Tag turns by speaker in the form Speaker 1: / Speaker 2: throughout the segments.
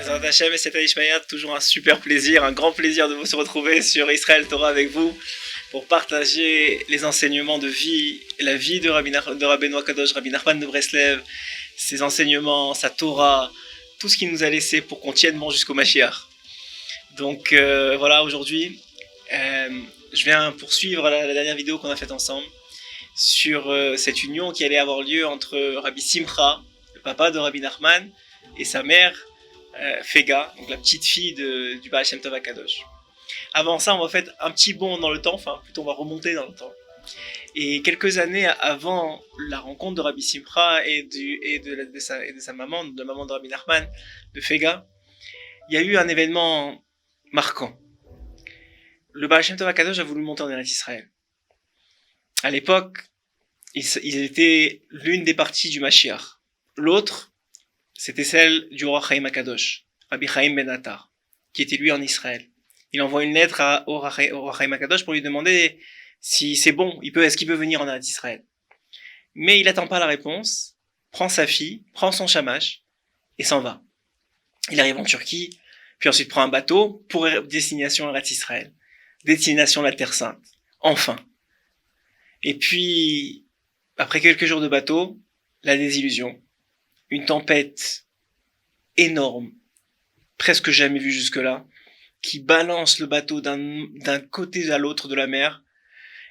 Speaker 1: Bezrat Hashem et Seta Ishmael, toujours un super plaisir, un grand plaisir de vous se retrouver sur Israël Torah avec vous pour partager les enseignements de vie, la vie de Rabbeinu Akadosh, Rabbi Nachman de Breslev, ses enseignements, sa Torah, tout ce qu'il nous a laissé pour qu'on tienne bon jusqu'au Mashiach. Donc voilà, aujourd'hui, je viens poursuivre la dernière vidéo qu'on a faite ensemble sur cette union qui allait avoir lieu entre Rabbi Simcha, le papa de Rabbi Nachman, et sa mère, Fega, donc la petite fille du Baal Shem Tov Akadosh. Avant ça, on va faire un petit bond dans le temps, enfin plutôt on va remonter dans le temps. Et quelques années avant la rencontre de Rabbi Simcha et de sa maman, de la maman de Rabbi Nachman, de Fega, il y a eu un événement marquant. Le Baal Shem Tov Akadosh a voulu monter en Eretz Israël. À l'époque, il était l'une des parties du Mashiach. L'autre, c'était celle du Or HaChaim Akadosh, Rabbi Chaim Ben Attar, qui était lui en Israël. Il envoie une lettre à Or HaChaim Akadosh pour lui demander si c'est bon, est-ce qu'il peut venir en Eretz Israël. Mais il n'attend pas la réponse, prend sa fille, prend son shamash et s'en va. Il arrive en Turquie, puis ensuite prend un bateau pour destination Eretz Israël, destination la Terre Sainte. Enfin. Et puis, après quelques jours de bateau, la désillusion. Une tempête énorme, presque jamais vue jusque-là, qui balance le bateau d'un côté à l'autre de la mer.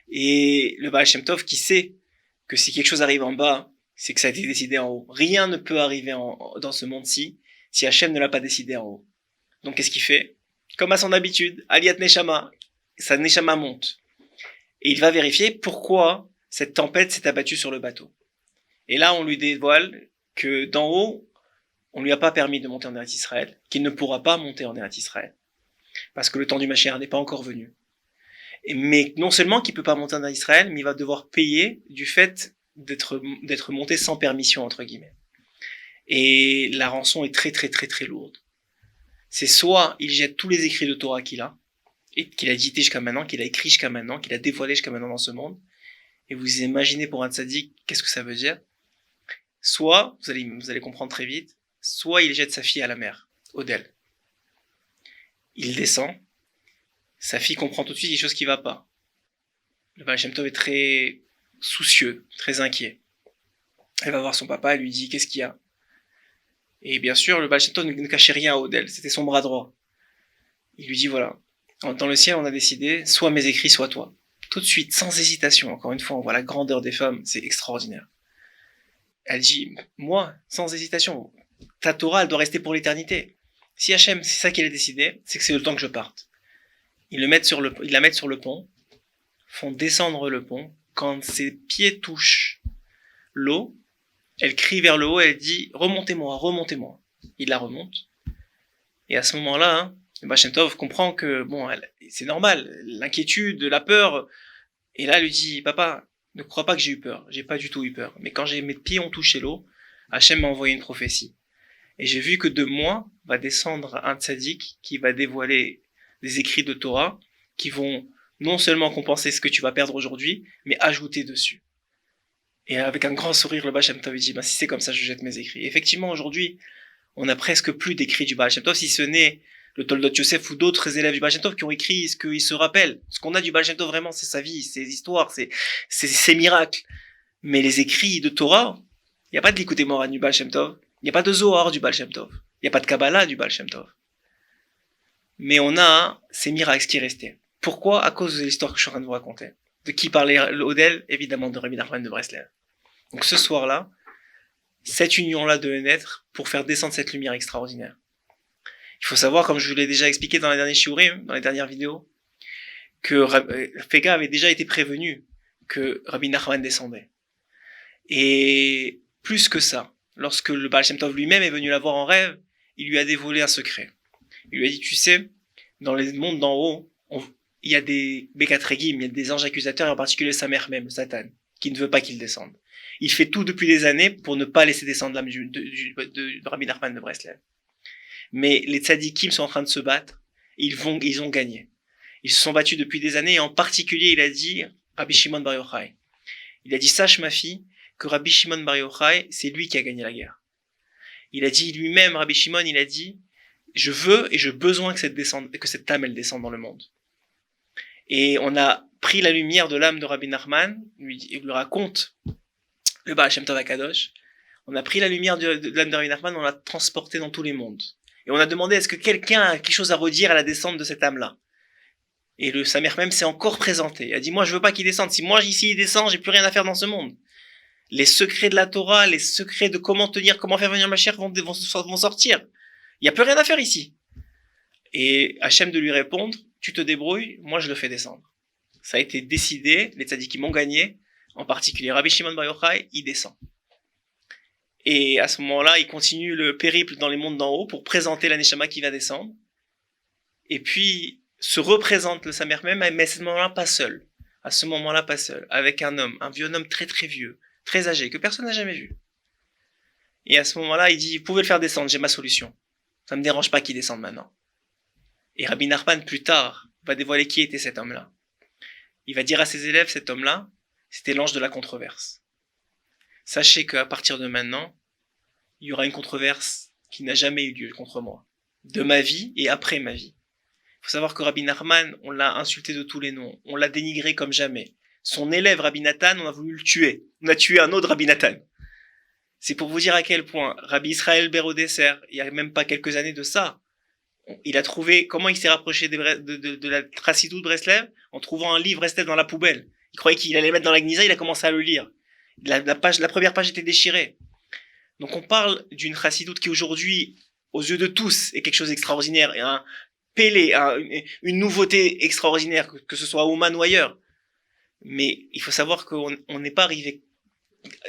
Speaker 1: Et le Baal Shem Tov qui sait que si quelque chose arrive en bas, c'est que ça a été décidé en haut. Rien ne peut arriver dans ce monde-ci si Hachem ne l'a pas décidé en haut. Donc qu'est-ce qu'il fait? Comme à son habitude, Aliyat Neshama, sa Neshama monte. Et il va vérifier pourquoi cette tempête s'est abattue sur le bateau. Et là, on lui dévoile que d'en haut, on lui a pas permis de monter en Eretz Israël, qu'il ne pourra pas monter en Eretz Israël. Parce que le temps du Mashiach n'est pas encore venu. Mais non seulement qu'il peut pas monter en Eretz Israël, mais il va devoir payer du fait d'être monté sans permission, entre guillemets. Et la rançon est très très très très lourde. C'est soit il jette tous les écrits de Torah qu'il a, et qu'il a dité jusqu'à maintenant, qu'il a écrit jusqu'à maintenant, qu'il a dévoilé jusqu'à maintenant dans ce monde. Et vous imaginez pour un tzaddik, qu'est-ce que ça veut dire? Soit, vous allez comprendre très vite, soit il jette sa fille à la mer, Odel. Il descend, sa fille comprend tout de suite quelque chose qui va pas. Le Baal Shem Tov est très soucieux, très inquiet. Elle va voir son papa, elle lui dit, qu'est-ce qu'il y a? Et bien sûr, le Baal Shem Tov ne cachait rien à Odel, c'était son bras droit. Il lui dit, voilà, dans le ciel, on a décidé, soit mes écrits, soit toi. Tout de suite, sans hésitation, encore une fois, on voit la grandeur des femmes, c'est extraordinaire. Elle dit, moi, sans hésitation, ta Torah, elle doit rester pour l'éternité. Si Hachem, c'est ça qu'il a décidé, c'est que c'est le temps que je parte. Ils la mettent sur le pont, font descendre le pont. Quand ses pieds touchent l'eau, elle crie vers le haut, elle dit, remontez-moi, remontez-moi. Il la remonte. Et à ce moment-là, le Baal Shem Tov comprend que, bon, c'est normal, l'inquiétude, la peur. Et là, elle lui dit, papa, ne crois pas que j'ai eu peur. J'ai pas du tout eu peur. Mais quand mes pieds ont touché l'eau, Hachem m'a envoyé une prophétie. Et j'ai vu que de moi va descendre un tzaddik qui va dévoiler des écrits de Torah qui vont non seulement compenser ce que tu vas perdre aujourd'hui, mais ajouter dessus. Et avec un grand sourire, le Baal Shem Tov dit, si c'est comme ça, je jette mes écrits. Et effectivement, aujourd'hui, on n'a presque plus d'écrits du Baal Shem Tov, si ce n'est le Toldot Yosef ou d'autres élèves du Baal Shem Tov qui ont écrit ce qu'ils se rappellent. Ce qu'on a du Baal Shem Tov vraiment, c'est sa vie, ses histoires, ses miracles. Mais les écrits de Torah, il n'y a pas de l'Ikutei Moharan du Baal Shem Tov, il n'y a pas de Zohar du Baal Shem Tov, il n'y a pas de Kabbalah du Baal Shem Tov. Mais on a ces miracles qui restaient. Pourquoi? À cause de l'histoire que je suis en train de vous raconter. De qui parlait Odel? Évidemment de Rabbi Nachman de Breslev. Donc ce soir-là, cette union-là devait naître pour faire descendre cette lumière extraordinaire. Il faut savoir, comme je vous l'ai déjà expliqué dans les derniers shiurim, dans les dernières vidéos, que Fega avait déjà été prévenu que Rabbi Nachman descendait. Et plus que ça, lorsque le Baal Shem Tov lui-même est venu la voir en rêve, il lui a dévoilé un secret. Il lui a dit, tu sais, dans les mondes d'en haut, il y a des Bekatregim, il y a des anges accusateurs, et en particulier sa mère même, Satan, qui ne veut pas qu'il descende. Il fait tout depuis des années pour ne pas laisser descendre l'âme de Rabbi Nachman de Breslev. Mais les tzadikim sont en train de se battre, et ils ont gagné. Ils se sont battus depuis des années, et en particulier, il a dit, Rabbi Shimon Bar Yochai. Il a dit, sache ma fille, que Rabbi Shimon Bar Yochai, c'est lui qui a gagné la guerre. Il a dit lui-même, Rabbi Shimon, il a dit, Je veux et j'ai besoin que cette âme, elle descende dans le monde. Et on a pris la lumière de l'âme de Rabbi Nachman, il lui raconte le Baal Shem Tov HaKadosh, on a pris la lumière de l'âme de Rabbi Nachman, on l'a transportée dans tous les mondes. Et on a demandé, est-ce que quelqu'un a quelque chose à redire à la descente de cette âme-là? Et le Samer même s'est encore présenté. Il a dit, moi je veux pas qu'il descende. Si moi ici il descend, j'ai plus rien à faire dans ce monde. Les secrets de la Torah, les secrets de comment faire venir ma chair vont sortir. Il y a plus rien à faire ici. Et Hachem de lui répondre, tu te débrouilles, moi je le fais descendre. Ça a été décidé, les tzadikim ont gagné, en particulier Rabbi Shimon Bar Yochai, il descend. Et à ce moment-là, il continue le périple dans les mondes d'en haut pour présenter la Neshama qui va descendre. Et puis, se représente le Samer même, mais à ce moment-là, pas seul. À ce moment-là, pas seul. Avec un homme, un vieux homme très très vieux, très âgé, que personne n'a jamais vu. Et à ce moment-là, il dit, vous pouvez le faire descendre, j'ai ma solution. Ça me dérange pas qu'il descende maintenant. Et Rabbi Nachman, plus tard, va dévoiler qui était cet homme-là. Il va dire à ses élèves, cet homme-là, c'était l'ange de la controverse. Sachez qu'à partir de maintenant, il y aura une controverse qui n'a jamais eu lieu contre moi. De ma vie et après ma vie. Il faut savoir que Rabbi Nachman, on l'a insulté de tous les noms. On l'a dénigré comme jamais. Son élève Rabbi Nathan, on a voulu le tuer. On a tué un autre Rabbi Nathan. C'est pour vous dire à quel point Rabbi Israël Berodesser, il y a même pas quelques années de ça, il a trouvé comment il s'est rapproché de la Chassidout de Breslev en trouvant un livre Breslev dans la poubelle. Il croyait qu'il allait le mettre dans la Gnisa, il a commencé à le lire. La première page était déchirée. Donc on parle d'une Chassidout qui aujourd'hui, aux yeux de tous, est quelque chose d'extraordinaire, et un pélé, une nouveauté extraordinaire, que ce soit à Ouman ou ailleurs. Mais il faut savoir qu'on n'est pas arrivé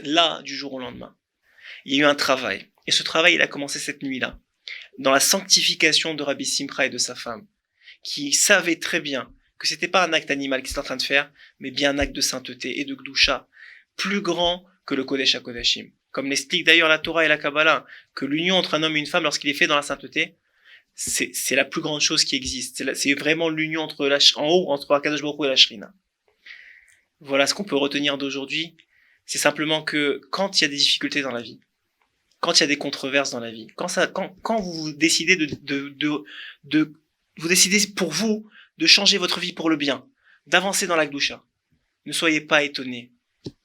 Speaker 1: là du jour au lendemain. Il y a eu un travail. Et ce travail, il a commencé cette nuit-là. Dans la sanctification de Rabbi Simcha et de sa femme, qui savaient très bien que c'était pas un acte animal qu'ils étaient en train de faire, mais bien un acte de sainteté et de Gdusha, plus grand que le Kodesh HaKodashim. Comme l'explique d'ailleurs la Torah et la Kabbalah, que l'union entre un homme et une femme, lorsqu'il est fait dans la sainteté, c'est la plus grande chose qui existe. C'est vraiment l'union en haut, entre Akadosh Baruch Hu et la Shrina. Voilà ce qu'on peut retenir d'aujourd'hui. C'est simplement que quand il y a des difficultés dans la vie, quand il y a des controverses dans la vie, quand vous décidez vous décidez pour vous de changer votre vie pour le bien, d'avancer dans la Gdusha, ne soyez pas étonnés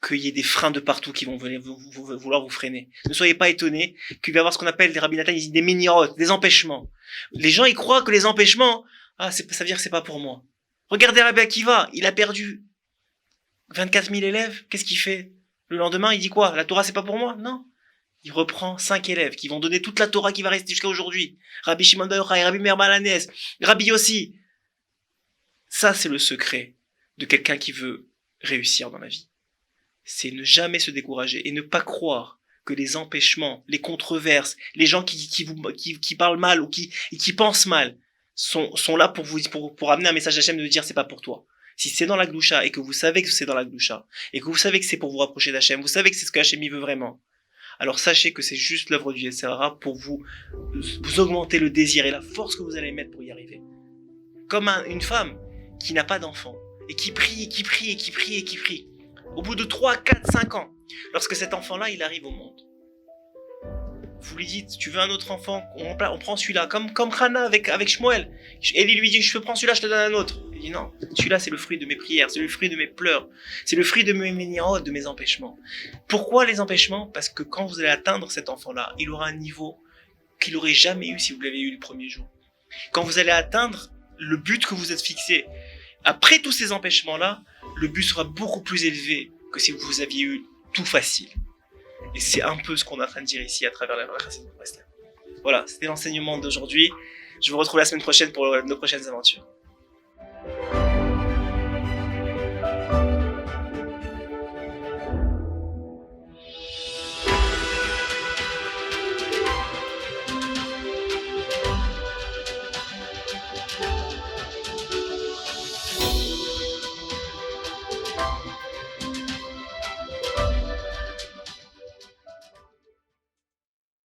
Speaker 1: qu'il y ait des freins de partout qui vont venir vouloir vous freiner. Ne soyez pas étonnés qu'il va y avoir ce qu'on appelle des rabbinatans, des minirotes, des empêchements. Les gens, ils croient que les empêchements, ça veut dire que c'est pas pour moi. Regardez Rabbi Akiva, il a perdu 24 000 élèves, qu'est-ce qu'il fait? Le lendemain, il dit quoi? La Torah, c'est pas pour moi? Non. Il reprend 5 élèves qui vont donner toute la Torah qui va rester jusqu'à aujourd'hui. Rabbi Shimon Bar Yochai, Rabbi Meir Balanes, Rabbi Yossi. Ça, c'est le secret de quelqu'un qui veut réussir dans la vie. C'est ne jamais se décourager et ne pas croire que les empêchements, les controverses, les gens qui parlent mal ou qui pensent mal sont là pour amener un message d'Hachem de dire c'est pas pour toi. Si c'est dans la Gdusha et que vous savez que c'est dans la Gdusha et que vous savez que c'est pour vous rapprocher d'Hachem, vous savez que c'est ce que Hachem y veut vraiment, alors sachez que c'est juste l'œuvre du Yetzer Hara pour vous augmenter le désir et la force que vous allez mettre pour y arriver. Comme une femme qui n'a pas d'enfant et qui prie. Au bout de 3, 4, 5 ans, lorsque cet enfant-là, il arrive au monde, vous lui dites, tu veux un autre enfant, on prend celui-là, comme Hana avec Shmuel. Élie lui dit, je peux prendre celui-là, je te donne un autre. Il dit non, celui-là c'est le fruit de mes prières, c'est le fruit de mes pleurs, c'est le fruit de mes nirotes, de mes empêchements. Pourquoi les empêchements? Parce que quand vous allez atteindre cet enfant-là, il aura un niveau qu'il n'aurait jamais eu si vous l'avez eu le premier jour. Quand vous allez atteindre le but que vous êtes fixé, après tous ces empêchements-là, le but sera beaucoup plus élevé que si vous aviez eu tout facile. Et c'est un peu ce qu'on est en train de dire ici à travers la Chassidout de Breslev. Voilà, c'était l'enseignement d'aujourd'hui. Je vous retrouve la semaine prochaine pour nos prochaines aventures.